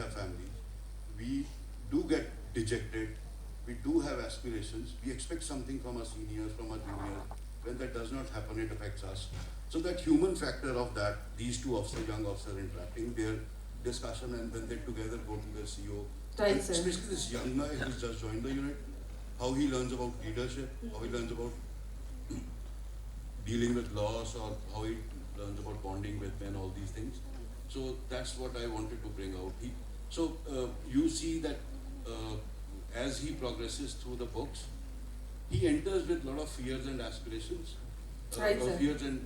have families, we do get dejected, we do have aspirations, we expect something from our seniors, from our juniors. When that does not happen, it affects us. So that human factor of that, these two officers, young officers interacting, their discussion, and then they together go to the CEO. Right, And sir. especially this young guy who's just joined the unit, how he learns about leadership, how he learns about dealing with loss, or how he learns about bonding with men, all these things. So that's what I wanted to bring out. You see that as he progresses through the books, he enters with a lot of fears and aspirations, Right, sir. fears and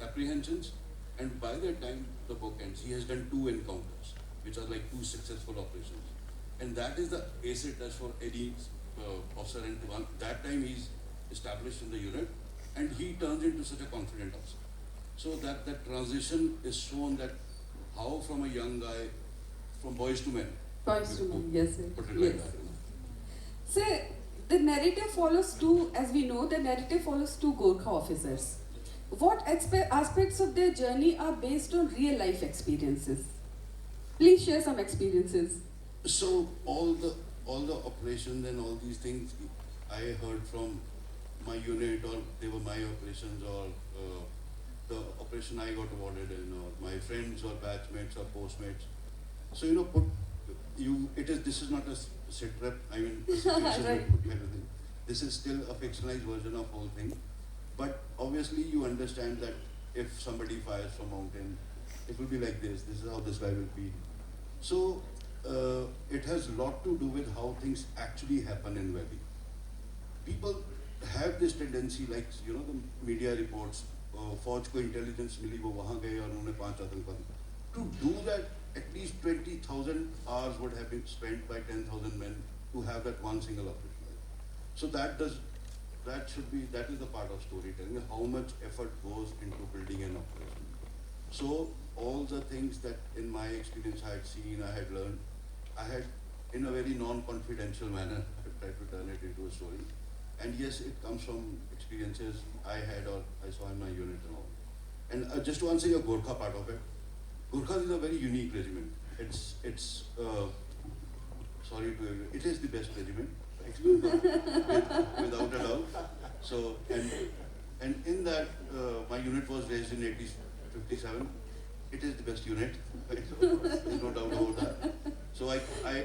apprehensions, and by the time the book ends, he has done 2 encounters, which are like 2 successful operations, and that is the acid test for any officer. And that time he's established in the unit, and he turns into such a confident officer. So that transition is shown, that how from a young guy, from boys to men. Boys to men, yes, sir. Put it like Yes. that. Sir, the narrative follows two, as we know, the narrative follows two Gorkha officers. What aspects of their journey are based on real life experiences? Please share some experiences. So all the operations and all these things I heard from my unit, or they were my operations, or the operation I got awarded in, or my friends or batchmates or postmates. So this is not a sit rep, I mean a situation Right. kind of thing. This is still a fictionalized version of whole thing. But obviously you understand that if somebody fires from mountain, it will be like this is how this guy will be. So it has a lot to do with how things actually happen in Valley. People have this tendency, like the media reports, फौज को intelligence मिली, वो वहाँ गए और उन्होंने 5 आतंकवादी. To do that, at least 20,000 hours would have been spent by 10,000 men to have that one single operation. So that is the part of storytelling, how much effort goes into building an operation. So all the things that in my experience I had seen, I had learned, I had, in a very non-confidential manner, tried to turn it into a story. And yes, it comes from experiences I had or I saw in my unit and all. And just to answer your Gorkha part of it, Gorkhas is a very unique regiment. It is the best regiment, without a doubt. So, and in that, my unit was raised in 1957. It is the best unit. There's no doubt about that. So I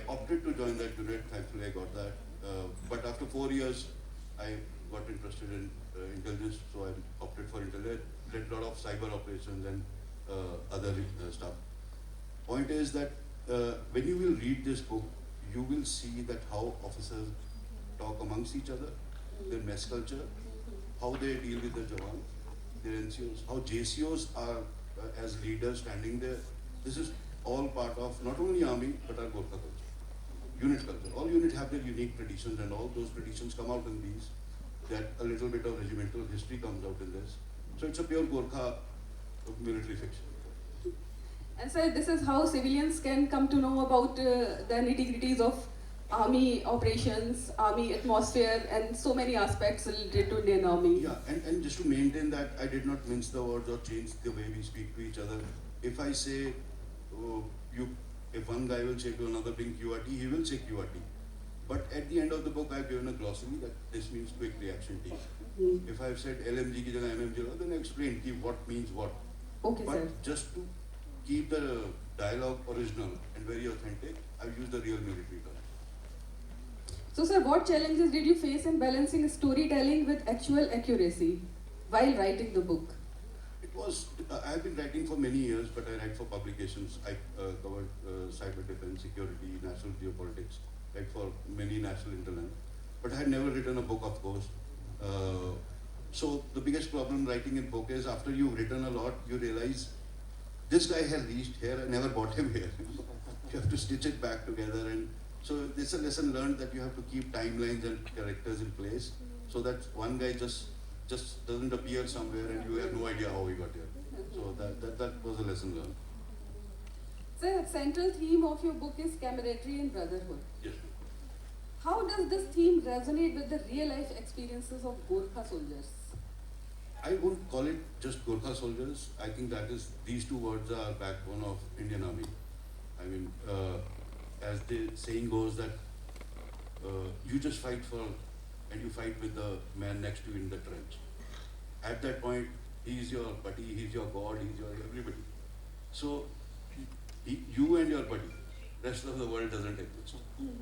opted to join that unit. Thankfully, I got that. But after 4 years, I got interested in intelligence, so I opted for intelligence. Did a lot of cyber operations and other stuff. Point is that when you will read this book, you will see that how officers talk amongst each other, their mess culture, how they deal with the Jawan, their NCOs, how JCOs are as leaders standing there. This is all part of not only army but our Gorkha culture. Unit culture. All units have their unique traditions, and all those traditions come out in these. That a little bit of regimental history comes out in this. So it's a pure Gorkha military fiction. And sir, this is how civilians can come to know about the nitty-gritties of army operations, army atmosphere, and so many aspects related to Indian Army. Yeah, and just to maintain that, I did not mince the words or change the way we speak to each other. If I say, if one guy will say to another, bring QRT, he will say QRT. But at the end of the book, I've given a glossary that this means quick reaction team. If I've said LMG ki jagah MMG, then I explained what means what. Okay, but sir. just to keep the dialogue original and very authentic, I've used the real military terms. So sir, what challenges did you face in balancing storytelling with actual accuracy while writing the book? It was, I've been writing for many years, but I write for publications. I covered cyber defense, security, national geopolitics, write for many national internet. But I had never written a book, of course. So the biggest problem writing a book is after you've written a lot, you realize this guy has reached here, I never brought him here. You have to stitch it back together, and so this is a lesson learned that you have to keep timelines and characters in place so that one guy just doesn't appear somewhere and you have no idea how he got here. So that was a lesson learned. Sir, central theme of your book is camaraderie and brotherhood. Yes. How does this theme resonate with the real life experiences of Gorkha soldiers? I won't call it just Gorkha soldiers. I think these two words are backbone of Indian Army. I mean, as the saying goes, that you just fight for, and you fight with the man next to you in the trench. At that point, he's your buddy, he's your God, he's your everybody. So, you and your buddy, rest of the world doesn't exist.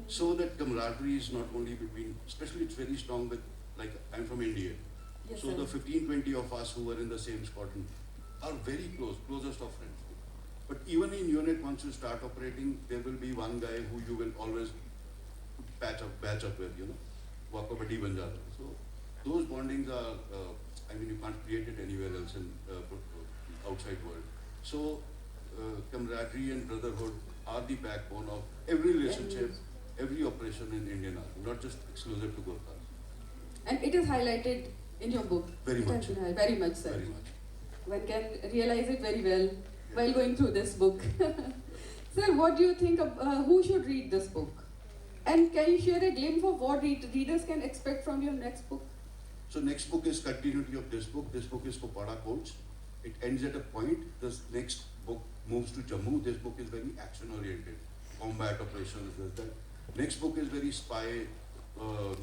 So that camaraderie is not only between, especially it's very strong with, like, I'm from India. Yes, So sir. the 15, 20 of us who were in the same squadron are very close, closest of friends. But even in unit, once you start operating, there will be one guy who you will always batch up with, you know, walk up a ban jata hai. So those bondings are, I mean, you can't create it anywhere else in outside world. So camaraderie and brotherhood are the backbone of every relationship, every operation in Indian Army, not just exclusive to Gorkhas. And it is highlighted in your book. Very It much. has been very much, sir. Very much. One can realize it very well while going through this book. Sir, what do you think of who should read this book? And can you share a glimpse of what readers can expect from your next book? So next book is continuity of this book. This book is Kopada Codes. It ends at a point. This next book moves to Jammu. This book is very action oriented, combat operations. That next book is very spy.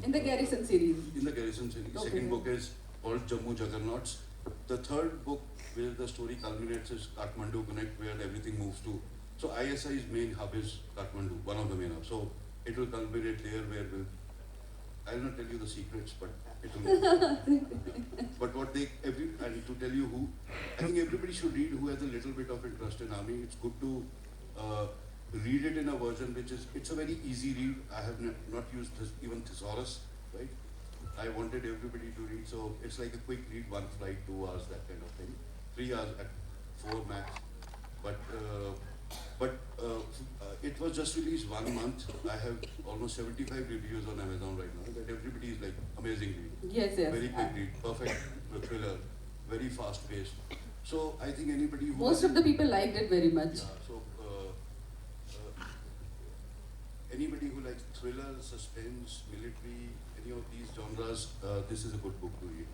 In the Garrison series. In the Garrison series. Okay. Second book is called Jammu Juggernauts. The third book, where the story culminates, is Kathmandu Connect, where everything moves to. So ISI's main hub is Kathmandu, one of the main hubs. So it will culminate there, where I'll not tell you the secrets, but it will. But what they, and to tell you who, I think everybody should read who has a little bit of interest in army. It's good to read it in a version which is, it's a very easy read. I have not used this, even thesaurus, right? I wanted everybody to read, so it's like a quick read, one flight, 2 hours, that kind of thing. 3 hours at 4 max. But it was just released 1 month. I have almost 75 reviews on Amazon right now. That everybody is like, amazing read. Yes, yes. Very quick read, perfect thriller, very fast paced. So I think anybody who Most of the people liked it very much. yeah, so anybody who likes thriller, suspense, military, any of these genres, this is a good book to read.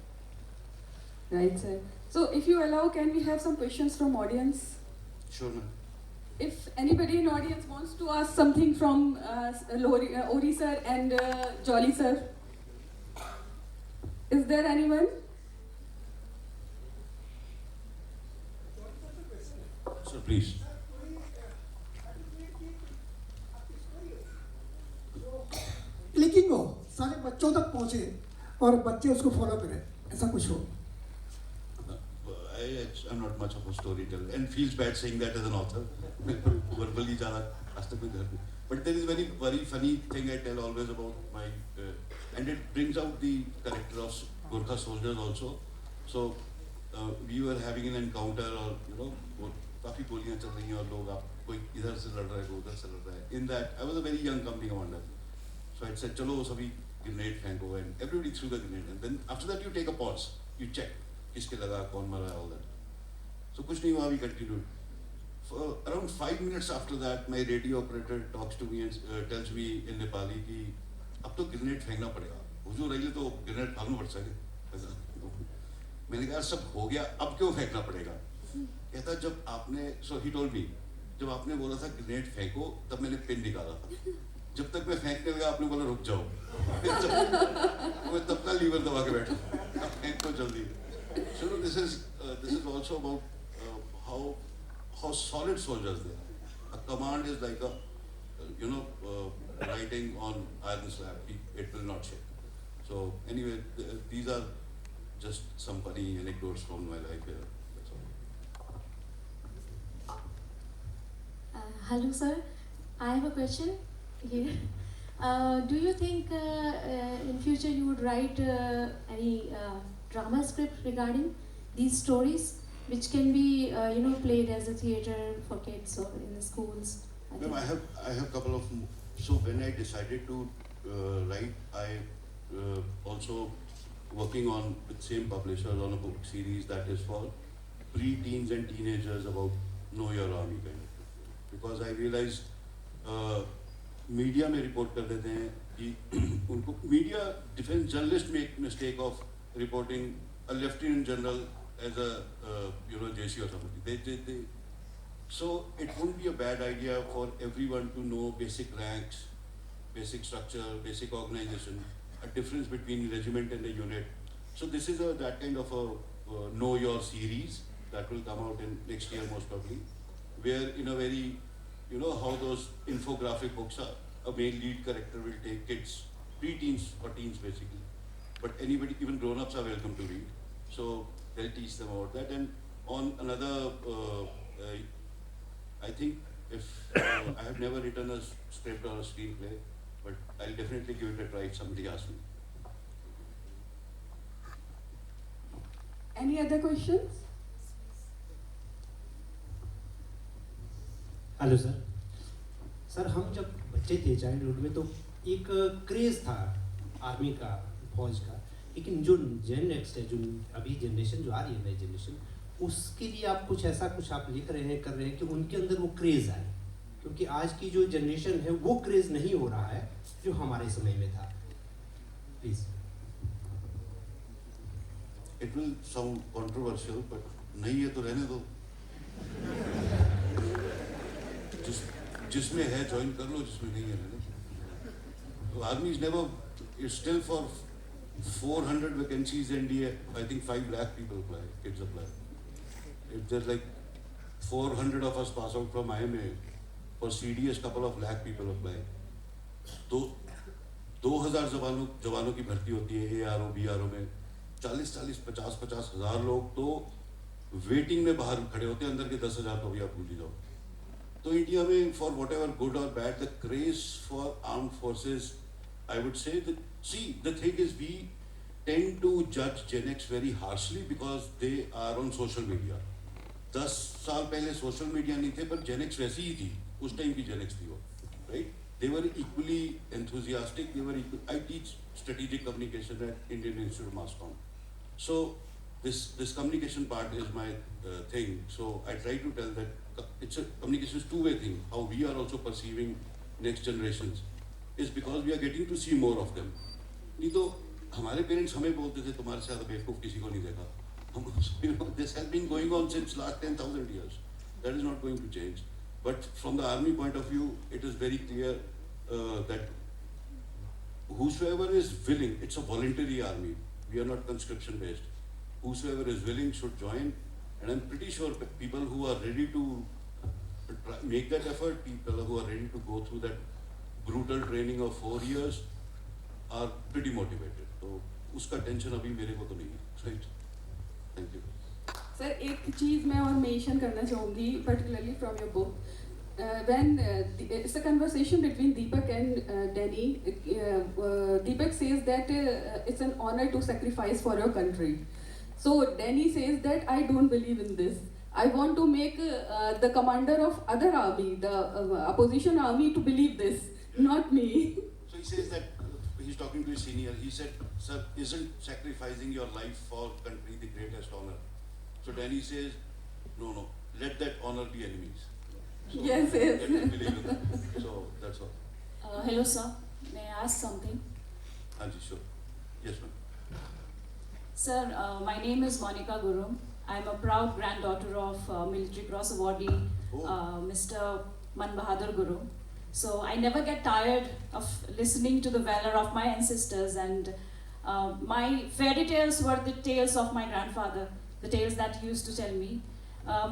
Right, sir. So if you allow, can we have some questions from audience? Sure, ma'am. If anybody in audience wants to ask something from Ori sir and Jolly sir, is there anyone? Sir, please. Clicking हो, सारे बच्चों तक पहुंचे और बच्चे उसको follow करें, ऐसा कुछ हो. I'm not much of a storyteller and feels bad saying that as an author. Verbally, but there is very, very funny thing I tell always about my, and it brings out the character of Gorkha soldiers also. So we were having an encounter, or you know, काफी गोलियां चल रही हैं और लोग आप कोई इधर से लड़ रहा है, कोई उधर से लड़ रहा है. In that, I was a very young company commander. So I said, चलो सभी grenade फेंको, and everybody threw the grenade. And then after that you take a pause, you check किसके लगा, कौन मरा, all that. So कुछ नहीं हुआ, we continued. For around 5 minutes after that, my radio operator talks to me and tells me in Nepali कि अब तो grenade फेंकना पड़ेगा. हुजूर रही तो grenade फालू पड़ सके. मैंने कहा सब हो गया, अब क्यों फेंकना पड़ेगा? कहता जब आपने, so he told me, जब आपने बोला था grenade फेंको, तब मैंने पिन निकाला था. जब तक मैं फेंकने लगा आपने बोला रुक जाओ. मैं तब का लीवर दबा के बैठा. अब फेंको जल्दी. So this is also about how solid soldiers they are. A command is like a writing on iron slab. It will not shake. So anyway, these are just some funny anecdotes from my life here. That's all. Hello, sir. I have a question here. Do you think in future you would write any drama script regarding these stories, which can be played as a theater for kids or in the schools? Ma'am, I have a couple of. So when I decided to write, I also working on with same publishers on a book series that is for pre-teens and teenagers about know your army kind of. Because I realized media में report कर देते हैं कि उनको media defence journalist make mistake of reporting a lieutenant general as a JC or something. So it wouldn't be a bad idea for everyone to know basic ranks, basic structure, basic organization, a difference between regiment and a unit. So this is that kind of a know your series that will come out in next year most probably, where in a very, you know how those infographic books are, a male lead character will take kids, pre-teens or teens basically, but anybody, even grown-ups are welcome to read. So they'll teach them about that. And on another, I think if I have never written a script or a screenplay, but I'll definitely give it a try if somebody asks me. Any other questions? Hello sir. Sir हम जब बच्चे थे childhood में तो एक craze था army का, फौज का, लेकिन जो जेन नेक्स्ट है, जो अभी जनरेशन जो आ रही है, नई जनरेशन, उसके लिए आप कुछ ऐसा कुछ आप लिख रहे हैं, कर रहे हैं कि उनके अंदर वो क्रेज़ आए, क्योंकि आज की जो जनरेशन है वो क्रेज़ नहीं हो रहा है जो हमारे समय में था। Please. It will sound controversial, but नहीं है तो रहने दो। जिसमें है ज्वाइन कर लो, जिसमें नहीं है रहने दो। तो army is never, it's still for 400 vacancies and I think 5 lakh people apply, kids apply. If there's like 400 of us pass out from IMA, for CDS couple of lakh people apply. तो 2000 जवानों की भर्ती होती है ARO, BRO में, 50 हज़ार लोग तो वेटिंग में बाहर खड़े होते हैं, अंदर के 10,000 तो भी आप भूल ही जाओ। तो इंडिया में फॉर वॉट एवर गुड और bad the craze for arm forces, I would say see the thing is we tend to जज Gen X very harshly because they are on social media. 10 साल पहले सोशल मीडिया नहीं थे, पर Gen X वैसी ही थी, उस टाइम की जेनेक्स थी वो, right? They were equally enthusiastic. I teach strategic communication at Indian Institute of Mass Comm. So this communication part is my thing. So I try to tell that communication is two-way thing. How we are also perceiving next generations is because we are getting to see more of them. नहीं तो हमारे parents हमें बोलते थे तुम्हारे से ज़्यादा बेवकूफ़ किसी को नहीं देखा। This has been going on since last 10,000 years. That is not going to change. But from the army point of view, it is very clear that whosoever is willing, it's a voluntary army. We are not conscription based. Whosoever is willing should join, and I'm pretty sure people who are ready to make that effort, people who are ready to go through that brutal training of 4 years, are pretty motivated. So उसका tension अभी मेरे को तो नहीं है, right? Thank you. Sir एक चीज़ मैं और मेंशन करना चाहूँगी, particularly from your book. When it's a conversation between Deepak and Danny, Deepak says that it's an honor to sacrifice for your country. So Danny says that I don't believe in this. I want to make the commander of other army, the opposition army, to believe this, not me. So he says that he's talking to his senior. He said, "Sir, isn't sacrificing your life for country the greatest honor?" So Danny says, "No, let that honor be enemies." So Yes. let them believe in that. So that's all. Hello, sir. May I ask something? Hanji, sure. Yes, ma'am. Sir, my name is Monica Gurum. I'm a proud granddaughter of Military Cross awardee, Mr. Man Bahadur Gurum. So I never get tired of listening to the valor of my ancestors, and my fairy tales were the tales of my grandfather, the tales that he used to tell me.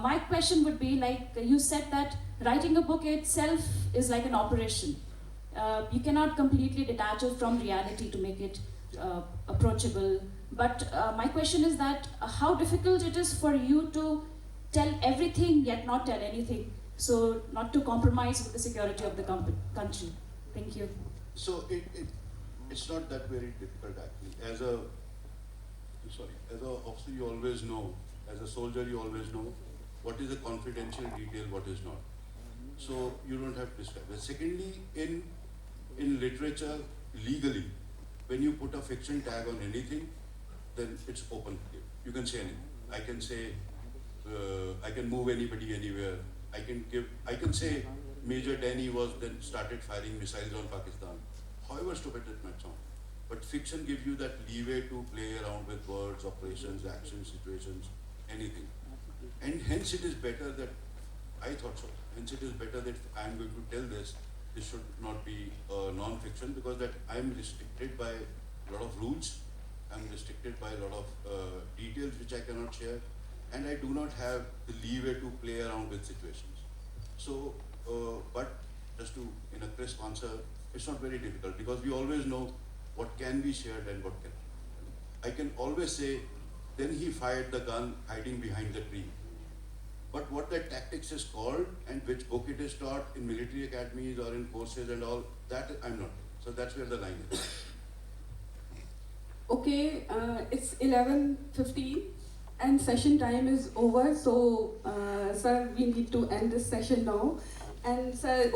My question would be, like you said, that writing a book itself is like an operation. You cannot completely detach it from reality to make it approachable. But my question is that how difficult it is for you to tell everything yet not tell anything, so not to compromise with the security of the country. Thank you. So it's not that very difficult actually. As a officer, you always know. As a soldier, you always know what is a confidential detail, what is not. So you don't have to describe it. Secondly, in literature, legally, when you put a fiction tag on anything, then it's open. You can say anything. I can say, I can move anybody anywhere. I can say Major Danny was then started firing missiles on Pakistan. However stupid it might sound. But fiction gives you that leeway to play around with words, operations, actions, situations, anything. And hence it is better that I thought so. Hence it is better that I am going to tell this. This should not be non-fiction, because that I am restricted by a lot of rules. I am restricted by a lot of details which I cannot share, and I do not have the leeway to play around with situations. So, but just to, in a crisp answer, it's not very difficult, because we always know what can be shared and what cannot. I can always say, then he fired the gun hiding behind the tree. But what that tactics is called and which book it is taught in military academies or in courses and all, that I'm not. So that's where the line is. Okay, it's 11:15 and session time is over. So, sir, we need to end this session now. And sir,